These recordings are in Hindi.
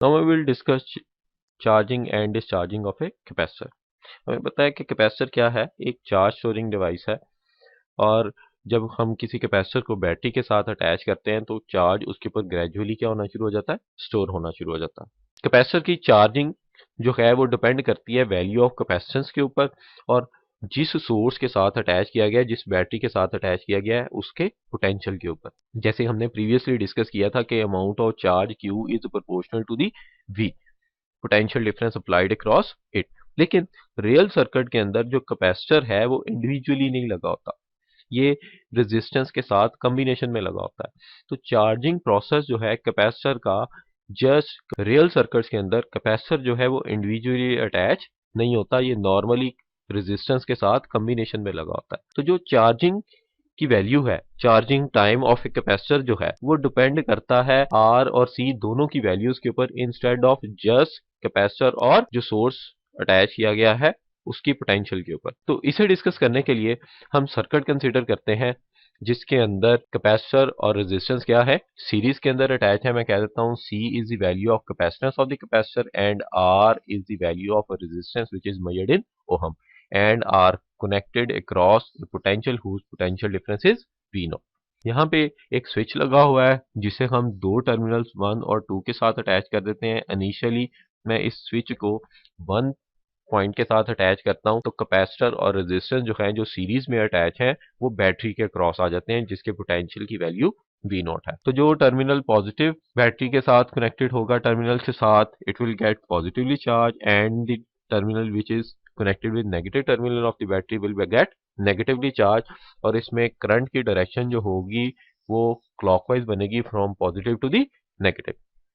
Now we will discuss charging and discharging of a capacitor. हमें पता है कि कैपेसिटर क्या है, एक चार्ज स्टोरिंग डिवाइस है। और जब हम किसी कैपेसिटर को बैटरी के साथ अटैच करते हैं तो चार्ज उसके ऊपर ग्रेजुअली क्या होना शुरू हो जाता है, स्टोर होना शुरू हो जाता है। कैपेसिटर की चार्जिंग जो है वो डिपेंड करती है वैल्यू ऑफ कैपेसिटेंस के ऊपर और जिस सोर्स के साथ अटैच किया गया है, जिस बैटरी के साथ अटैच किया गया है उसके पोटेंशियल के ऊपर। जैसे हमने प्रीवियसली डिस्कस किया था कि amount of charge Q is proportional to the V, potential difference applied across it. लेकिन रियल सर्किट के अंदर जो कैपेसिटर है वो इंडिविजुअली नहीं लगा होता, ये रेजिस्टेंस के साथ कॉम्बिनेशन में लगा होता है। तो चार्जिंग प्रोसेस जो है कैपेसिटर का, जस्ट रियल सर्किट्स के अंदर कैपेसिटर जो है वो इंडिविजुअली अटैच नहीं होता, ये नॉर्मली रेजिस्टेंस के साथ कॉम्बिनेशन में लगा होता है। तो जो चार्जिंग की वैल्यू है, charging time of a capacitor जो है वो डिपेंड करता है आर और सी दोनों की वैल्यूज के ऊपर, इंस्टेड ऑफ जस्ट कैपेसिटर और जो सोर्स अटैच किया गया है उसकी पोटेंशियल के ऊपर। तो इसे डिस्कस करने के लिए हम सर्किट कंसीडर करते हैं जिसके अंदर कैपेसिटर और रेजिस्टेंस क्या है, सीरीज के अंदर अटैच है। मैं कह देता हूँ C is the value of capacitance of the capacitor and R is the value of resistance which is measured in ohm and are connected across the potential whose potential difference is V0। यहाँ पे एक स्विच लगा हुआ है जिसे हम दो टर्मिनल्स 1 और 2 के साथ अटैच कर देते हैं। इनिशियली मैं इस स्विच को 1 पॉइंट के साथ अटैच करता हूं तो कैपेसिटर और रेजिस्टेंस जो है जो सीरीज में अटैच है वो बैटरी के क्रॉस आ जाते हैं जिसके पोटेंशियल की वैल्यू V0 है। तो जो टर्मिनल पॉजिटिव बैटरी के साथ कनेक्टेड होगा टर्मिनल के साथ, it will get positively charge and the terminal which is connected with negative terminal of the battery will be get negatively charged। और इसमें करंट की डायरेक्शन जो होगी वो क्लॉकवाइज बनेगी from positive to the negative.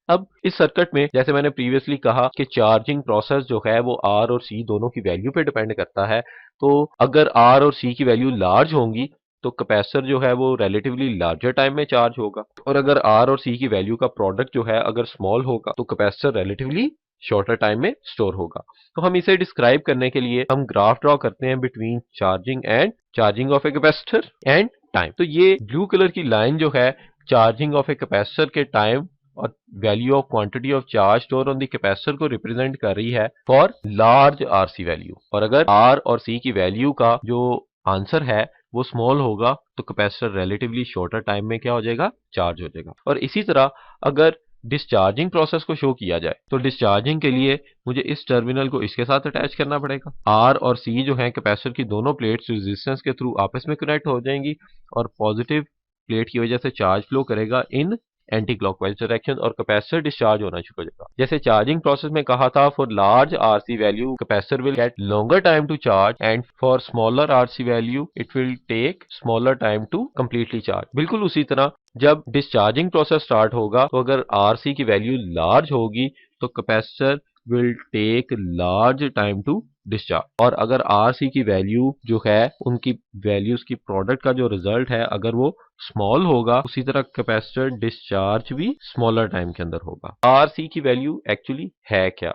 अब इस सर्किट में जैसे मैंने प्रीवियसली कहा कि चार्जिंग प्रोसेस जो है वो R और C दोनों की वैल्यू पे डिपेंड करता है। तो अगर R और C की वैल्यू लार्ज होंगी तो कैपेसिटर जो है वो रिलेटिवली लार्जर टाइम में चार्ज होगा, और अगर R और C की वैल्यू का प्रोडक्ट जो है अगर स्मॉल होगा तो कैपेसिटर रिलेटिवली शॉर्टर टाइम में स्टोर होगा। तो हम इसे डिस्क्राइब करने के लिए हम ग्राफ ड्रॉ करते हैं between charging of a capacitor and time. तो ये ब्लू कलर की लाइन जो है चार्जिंग ऑफ ए कैपेसिटर के टाइम और value of quantity of charge store on the capacitor को रिप्रेजेंट कर रही है फॉर लार्ज आरसी वैल्यू। और अगर आर और सी की वैल्यू का जो आंसर है वो स्मॉल होगा तो कैपेसिटर रिलेटिवली शॉर्टर टाइम में क्या हो जाएगा, चार्ज हो जाएगा। और इसी तरह अगर डिस्चार्जिंग प्रोसेस को शो किया जाए तो डिस्चार्जिंग के लिए मुझे इस टर्मिनल को इसके साथ अटैच करना पड़ेगा। आर और सी जो है कैपेसिटर की दोनों प्लेट्स रेजिस्टेंस के थ्रू आपस में कनेक्ट हो जाएंगी और पॉजिटिव प्लेट की वजह से चार्ज फ्लो करेगा इन एंटी क्लॉकवाइज डायरेक्शन और कैपेसिटर डिस्चार्ज होना शुरू हो जाएगा। जैसे चार्जिंग प्रोसेस में कहा था, for large RC value capacitor will get longer time to charge and for smaller RC value it will take smaller time to completely charge. बिल्कुल उसी तरह जब डिस्चार्जिंग प्रोसेस स्टार्ट होगा तो अगर आरसी की वैल्यू लार्ज होगी तो capacitor will take large time to discharge. और अगर आरसी की वैल्यू जो है उनकी वैल्यूज की प्रोडक्ट का जो रिजल्ट है अगर वो स्मॉल होगा, उसी तरह कैपेसिटर डिस्चार्ज भी स्मॉलर टाइम के अंदर होगा। आर सी की वैल्यू एक्चुअली है क्या,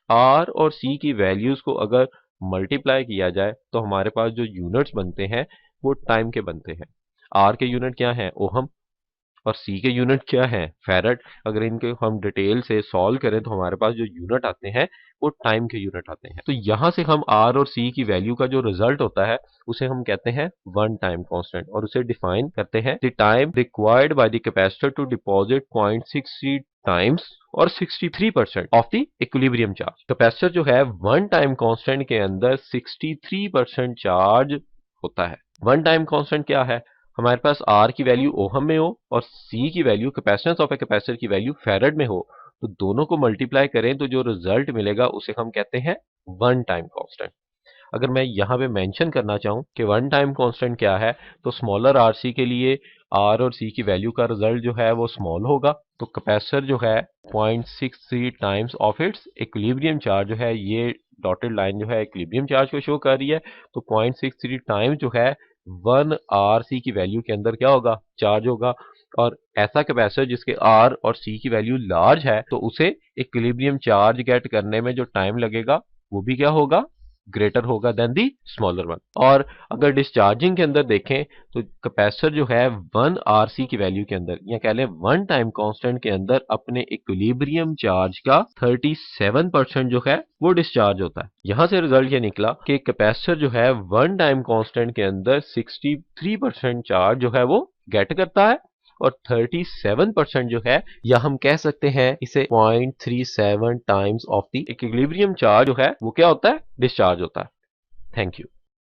आर और सी की वैल्यूज को अगर मल्टीप्लाई किया जाए तो हमारे पास जो यूनिट्स बनते हैं वो टाइम के बनते हैं। आर के यूनिट क्या है, ओहम, और सी के यूनिट क्या है, फैरड। अगर इनके हम डिटेल से सॉल्व करें तो हमारे पास जो यूनिट आते हैं वो टाइम के यूनिट आते हैं। तो यहां से हम आर और सी की वैल्यू का जो रिजल्ट होता है उसे हम कहते हैं वन टाइम कांस्टेंट, और उसे डिफाइन करते हैं the time required by the capacitor to deposit 0.63 times और 63% of the equilibrium charge. Capacitor जो है वन टाइम कांस्टेंट के अंदर 63% चार्ज होता है। वन टाइम कांस्टेंट क्या है, हमारे पास R की वैल्यू ओहम में हो और C की value capacitance of a capacitor की वैल्यू फैरड में हो, तो दोनों को मल्टीप्लाई करें तो जो रिजल्ट मिलेगा उसे हम कहते हैं वन टाइम कांस्टेंट। अगर मैं यहाँ पे मेंशन करना चाहूँ कि वन टाइम कांस्टेंट क्या है तो स्मॉलर आरसी के लिए R और C की वैल्यू का रिजल्ट जो है वो स्मॉल होगा, तो कैपेसिटर जो है 0.63 times of its equilibrium charge जो है, ये डॉटेड लाइन जो है इक्विलिब्रियम चार्ज को शो कर रही है, तो 0.63 टाइम्स जो है वन आर सी की वैल्यू के अंदर क्या होगा, चार्ज होगा। और ऐसा कैपेसिटर जिसके आर और सी की वैल्यू लार्ज है तो उसे इक्विलिब्रियम चार्ज गेट करने में जो टाइम लगेगा वो भी क्या होगा, ग्रेटर होगा देन दी स्मॉलर वन। और अगर डिस्चार्जिंग के अंदर देखें तो कैपेसिटर जो है 1 आरसी की वैल्यू के अंदर या कह लें 1 टाइम कांस्टेंट के अंदर अपने इक्विलिब्रियम चार्ज का 37% जो है वो डिस्चार्ज होता है। यहां से रिजल्ट ये निकला कि कैपेसिटर जो है 1 टाइम कांस्टेंट के अंदर 63% चार्ज जो है वो गेट करता है और 37% जो है, या हम कह सकते हैं इसे 0.37 times of the equilibrium charge जो है वो क्या होता है, डिस्चार्ज होता है। Thank you.